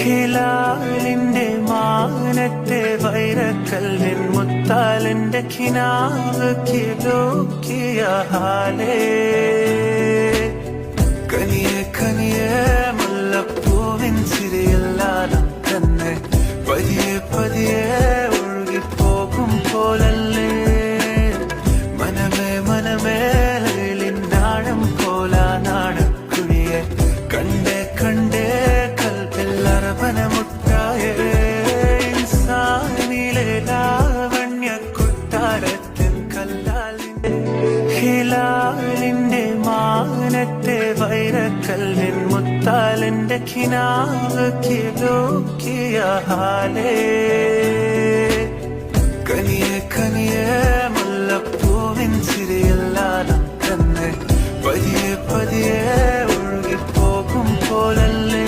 ഹിലാലിന്റെ മാനത്തെ വൈരക്കല്ലിൻ മുത്താലിന്റെ കിനാവ് കിലോക്കിയ ഹാലേ കനിയെ കനിയെ മുല്ലപ്പൂവിൻ ചിരിയില്ലാതെ തന്നെ പതിയെ പതിയെ ഒഴുകിപ്പോകും പോലല്ലേ മനമേ മനമേ ലിന്നാഴം പോലാ നാടക്കുഴിയെ കണ്ടേ കണ്ടേ കൽപ്പിൽ അറബനമുട്ടായേ ഇൻസാനിലെ ലാവണ്യ കൊട്ടാരത്തിൻ കല്ലാലിന്റെ ഹിലാലിന്റെ മാനത്തെ വൈരക്കല്ലിൻ മുത്താലിന്റെ കിനാവ് കിലോക്കിയ ഹാലേ കനിയെ കനിയെ മുല്ലപ്പൂവിൻ ചിരിയില്ലാതെ തന്നെ പതിയെ പതിയെ ഒഴുകിപ്പോകും പോലല്ലേ